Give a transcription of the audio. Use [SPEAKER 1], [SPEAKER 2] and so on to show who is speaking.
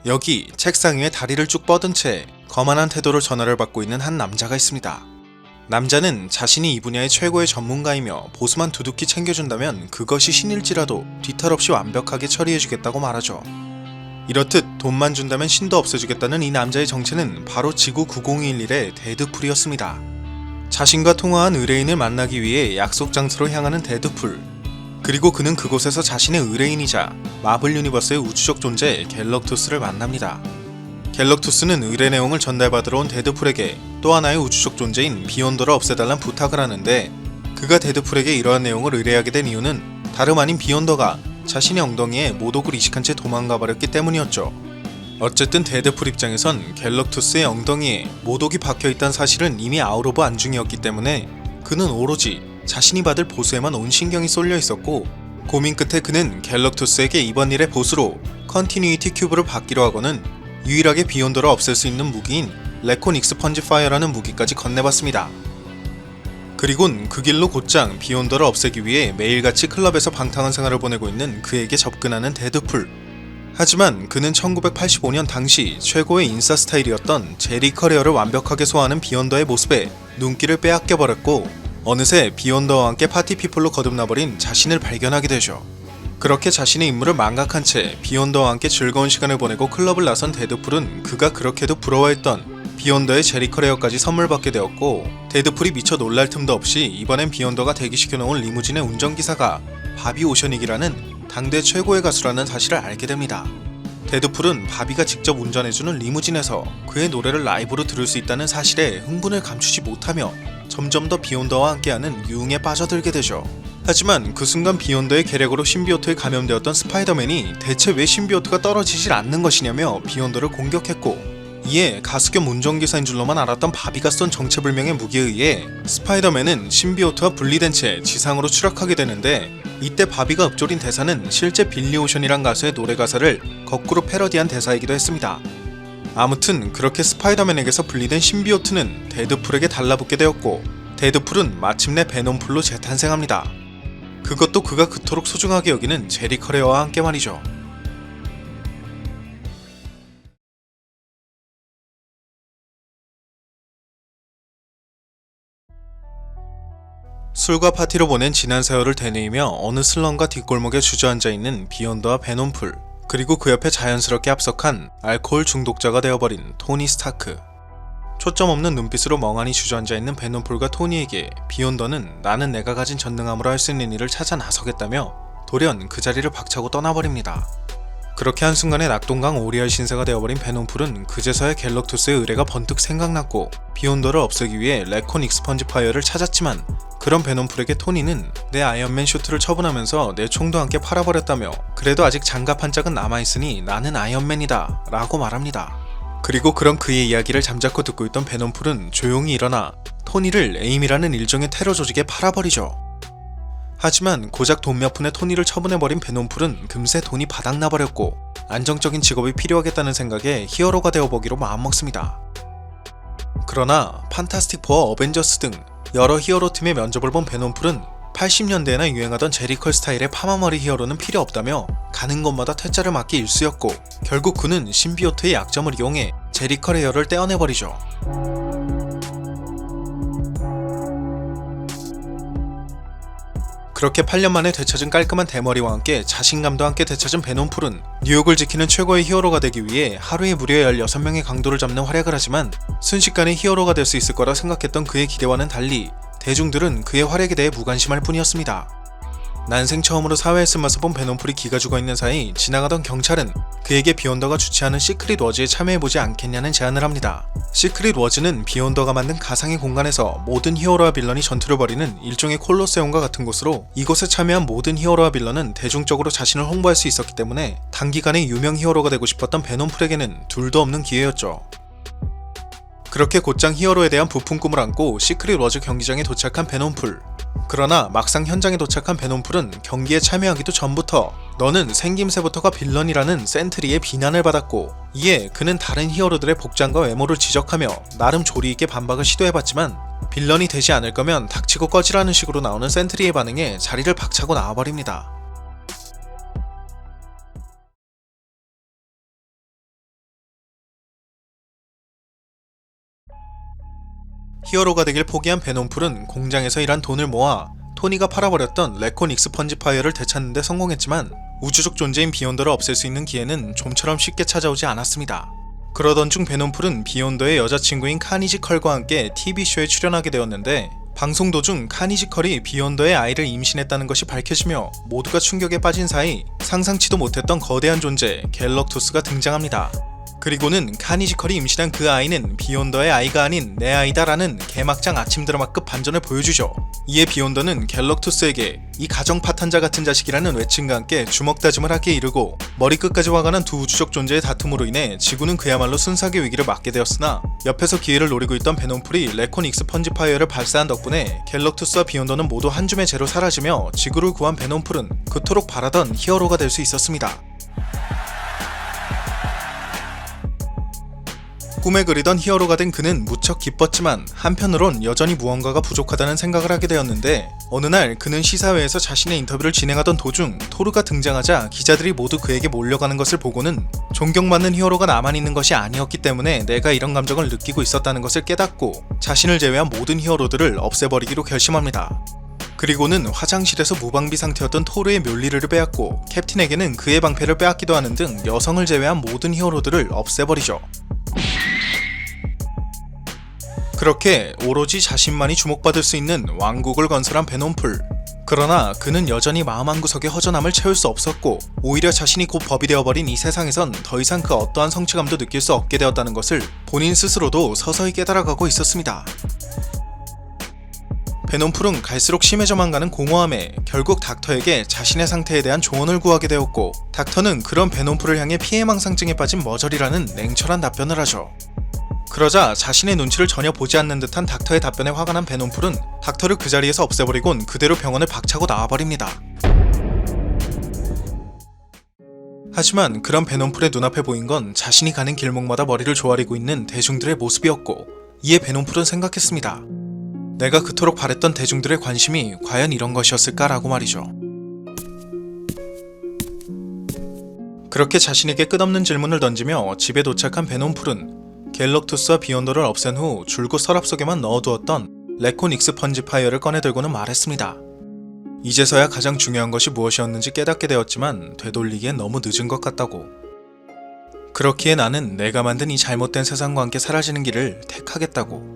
[SPEAKER 1] 여기 책상 위에 다리를 쭉 뻗은 채 거만한 태도로 전화를 받고 있는 한 남자가 있습니다. 남자는 자신이 이 분야의 최고의 전문가이며 보수만 두둑히 챙겨준다면 그것이 신일지라도 뒤탈 없이 완벽하게 처리해주겠다고 말하죠. 이렇듯 돈만 준다면 신도 없애주겠다는 이 남자의 정체는 바로 지구 9011의 데드풀이었습니다. 자신과 통화한 의뢰인을 만나기 위해 약속 장소로 향하는 데드풀. 그리고 그는 그곳에서 자신의 의뢰인이자 마블 유니버스의 우주적 존재 갤럭투스를 만납니다. 갤럭투스는 의뢰 내용을 전달받으러 온 데드풀에게 또 하나의 우주적 존재인 비욘더를 없애달란 부탁을 하는데, 그가 데드풀에게 이러한 내용을 의뢰하게 된 이유는 다름 아닌 비욘더가 자신의 엉덩이에 모독을 이식한 채 도망가 버렸기 때문이었죠. 어쨌든 데드풀 입장에선 갤럭투스의 엉덩이에 모독이 박혀있다는 사실은 이미 아웃 오브 안중이었기 때문에 그는 오로지 자신이 받을 보수에만 온 신경이 쏠려 있었고, 고민 끝에 그는 갤럭투스에게 이번 일의 보수로 컨티뉴이티 큐브를 받기로 하고는 유일하게 비욘더를 없앨 수 있는 무기인 레콘 익스펀지 파이어라는 무기까지 건네봤습니다. 그리곤 그 길로 곧장 비욘더를 없애기 위해 매일같이 클럽에서 방탕한 생활을 보내고 있는 그에게 접근하는 데드풀. 하지만 그는 1985년 당시 최고의 인싸 스타일이었던 제리 커리어를 완벽하게 소화하는 비욘더의 모습에 눈길을 빼앗겨버렸고, 어느새 비욘더와 함께 파티피플로 거듭나버린 자신을 발견하게 되죠. 그렇게 자신의 임무를 망각한 채 비욘더와 함께 즐거운 시간을 보내고 클럽을 나선 데드풀은 그가 그렇게도 부러워했던 비욘더의 제리 커리어까지 선물 받게 되었고, 데드풀이 미처 놀랄 틈도 없이 이번엔 비욘더가 대기시켜놓은 리무진의 운전기사가 바비 오셔닉이라는 당대 최고의 가수라는 사실을 알게 됩니다. 데드풀은 바비가 직접 운전해주는 리무진에서 그의 노래를 라이브로 들을 수 있다는 사실에 흥분을 감추지 못하며 점점 더 비욘더와 함께하는 유흥에 빠져들게 되죠. 하지만 그 순간 비욘더의 계략으로 신비오트에 감염되었던 스파이더맨이 대체 왜 신비오트가 떨어지질 않는 것이냐며 비욘더를 공격했고, 이에 가수 겸 운전기사인 줄로만 알았던 바비가 쏜 정체불명의 무기에 의해 스파이더맨은 신비오트와 분리된 채 지상으로 추락하게 되는데, 이때 바비가 읊조린 대사는 실제 빌리 오션이란 가수의 노래 가사를 거꾸로 패러디한 대사이기도 했습니다. 아무튼 그렇게 스파이더맨에게서 분리된 신비오트는 데드풀에게 달라붙게 되었고, 데드풀은 마침내 베놈풀로 재탄생합니다. 그것도 그가 그토록 소중하게 여기는 제리 커리어와 함께 말이죠. 술과 파티로 보낸 지난 세월을 되뇌이며 어느 슬럼과 뒷골목에 주저앉아 있는 비욘더와 베놈풀, 그리고 그 옆에 자연스럽게 합석한 알코올 중독자가 되어버린 토니 스타크. 초점 없는 눈빛으로 멍하니 주저앉아 있는 베놈풀과 토니에게 비욘더는 나는 내가 가진 전능함으로 할 수 있는 일을 찾아 나서겠다며 돌연 그 자리를 박차고 떠나버립니다. 그렇게 한순간에 낙동강 오리알 신세가 되어버린 베놈풀은 그제서야 갤럭투스의 의뢰가 번뜩 생각났고 비욘더를 없애기 위해 레콘 익스펀지 파이어를 찾았지만, 그런 베놈풀에게 토니는 내 아이언맨 슈트를 처분하면서 내 총도 함께 팔아버렸다며 그래도 아직 장갑 한 짝은 남아있으니 나는 아이언맨이다 라고 말합니다. 그리고 그런 그의 이야기를 잠자코 듣고 있던 베놈풀은 조용히 일어나 토니를 에임이라는 일종의 테러 조직에 팔아버리죠. 하지만 고작 돈 몇 푼에 토니를 처분해버린 베놈풀은 금세 돈이 바닥나버렸고 안정적인 직업이 필요하겠다는 생각에 히어로가 되어보기로 마음먹습니다. 그러나 판타스틱 포와 어벤져스 등 여러 히어로 팀의 면접을 본 베놈풀은 80년대에나 유행하던 제리컬 스타일의 파마머리 히어로는 필요 없다며 가는 곳마다 퇴짜를 맞기 일쑤였고, 결국 그는 신비오트의 약점을 이용해 제리컬 헤어를 떼어내버리죠. 그렇게 8년 만에 되찾은 깔끔한 대머리와 함께 자신감도 함께 되찾은 베놈풀은 뉴욕을 지키는 최고의 히어로가 되기 위해 하루에 무려 16명의 강도를 잡는 활약을 하지만, 순식간에 히어로가 될 수 있을 거라 생각했던 그의 기대와는 달리 대중들은 그의 활약에 대해 무관심할 뿐이었습니다. 난생 처음으로 사회에 쓴맛을 본 베놈풀이 기가 죽어있는 사이 지나가던 경찰은 그에게 비욘더가 주최하는 시크릿 워즈에 참여해보지 않겠냐는 제안을 합니다. 시크릿 워즈는 비욘더가 만든 가상의 공간에서 모든 히어로와 빌런이 전투를 벌이는 일종의 콜로세움과 같은 곳으로, 이곳에 참여한 모든 히어로와 빌런은 대중적으로 자신을 홍보할 수 있었기 때문에 단기간에 유명 히어로가 되고 싶었던 베놈풀에게는 둘도 없는 기회였죠. 그렇게 곧장 히어로에 대한 부푼 꿈을 안고 시크릿 워즈 경기장에 도착한 베놈풀. 그러나 막상 현장에 도착한 베놈풀은 경기에 참여하기도 전부터 너는 생김새부터가 빌런이라는 센트리의 비난을 받았고, 이에 그는 다른 히어로들의 복장과 외모를 지적하며 나름 조리있게 반박을 시도해봤지만, 빌런이 되지 않을 거면 닥치고 꺼지라는 식으로 나오는 센트리의 반응에 자리를 박차고 나와버립니다. 히어로가 되길 포기한 베놈풀은 공장에서 일한 돈을 모아 토니가 팔아버렸던 레콘 익스펀지파이어를 되찾는 데 성공했지만 우주적 존재인 비욘더를 없앨 수 있는 기회는 좀처럼 쉽게 찾아오지 않았습니다. 그러던 중 베놈풀은 비욘더의 여자친구인 카니지 컬과 함께 TV쇼에 출연하게 되었는데 방송 도중 카니지 컬이 비욘더의 아이를 임신했다는 것이 밝혀지며 모두가 충격에 빠진 사이 상상치도 못했던 거대한 존재 갤럭투스가 등장합니다. 그리고는 카니지 컬이 임신한 그 아이는 비욘더의 아이가 아닌 내 아이다 라는 개막장 아침 드라마급 반전을 보여주죠. 이에 비욘더는 갤럭투스에게 이 가정 파탄자 같은 자식이라는 외침과 함께 주먹다짐을 하기에 이르고 머리끝까지 화가 난 두 우주적 존재의 다툼으로 인해 지구는 그야말로 순삭의 위기를 맞게 되었으나 옆에서 기회를 노리고 있던 베놈풀이 레콘 익스펀지파이어를 발사한 덕분에 갤럭투스와 비욘더는 모두 한 줌의 재로 사라지며 지구를 구한 베놈풀은 그토록 바라던 히어로가 될 수 있었습니다. 꿈에 그리던 히어로가 된 그는 무척 기뻤지만 한편으론 여전히 무언가가 부족하다는 생각을 하게 되었는데 어느 날 그는 시사회에서 자신의 인터뷰를 진행하던 도중 토르가 등장하자 기자들이 모두 그에게 몰려가는 것을 보고는 존경받는 히어로가 나만 있는 것이 아니었기 때문에 내가 이런 감정을 느끼고 있었다는 것을 깨닫고 자신을 제외한 모든 히어로들을 없애버리기로 결심합니다. 그리고는 화장실에서 무방비 상태였던 토르의 멸리를 빼앗고 캡틴에게는 그의 방패를 빼앗기도 하는 등 여성을 제외한 모든 히어로들을 없애버리죠. 그렇게 오로지 자신만이 주목받을 수 있는 왕국을 건설한 베놈풀. 그러나 그는 여전히 마음 한구석에 허전함을 채울 수 없었고 오히려 자신이 곧 법이 되어버린 이 세상에선 더 이상 그 어떠한 성취감도 느낄 수 없게 되었다는 것을 본인 스스로도 서서히 깨달아가고 있었습니다. 베놈풀은 갈수록 심해져만 가는 공허함에 결국 닥터에게 자신의 상태에 대한 조언을 구하게 되었고 닥터는 그런 베놈풀을 향해 피해망상증에 빠진 머저리라는 냉철한 답변을 하죠. 그러자 자신의 눈치를 전혀 보지 않는 듯한 닥터의 답변에 화가 난 베놈풀은 닥터를 그 자리에서 없애버리곤 그대로 병원을 박차고 나와버립니다. 하지만 그런 베놈풀의 눈앞에 보인 건 자신이 가는 길목마다 머리를 조아리고 있는 대중들의 모습이었고 이에 베놈풀은 생각했습니다. 내가 그토록 바랬던 대중들의 관심이 과연 이런 것이었을까라고 말이죠. 그렇게 자신에게 끝없는 질문을 던지며 집에 도착한 베놈풀은 갤럭투스와 비욘더를 없앤 후 줄곧 서랍 속에만 넣어두었던 레콘 익스펀지파이어를 꺼내들고는 말했습니다. 이제서야 가장 중요한 것이 무엇이었는지 깨닫게 되었지만 되돌리기엔 너무 늦은 것 같다고. 그렇기에 나는 내가 만든 이 잘못된 세상과 함께 사라지는 길을 택하겠다고.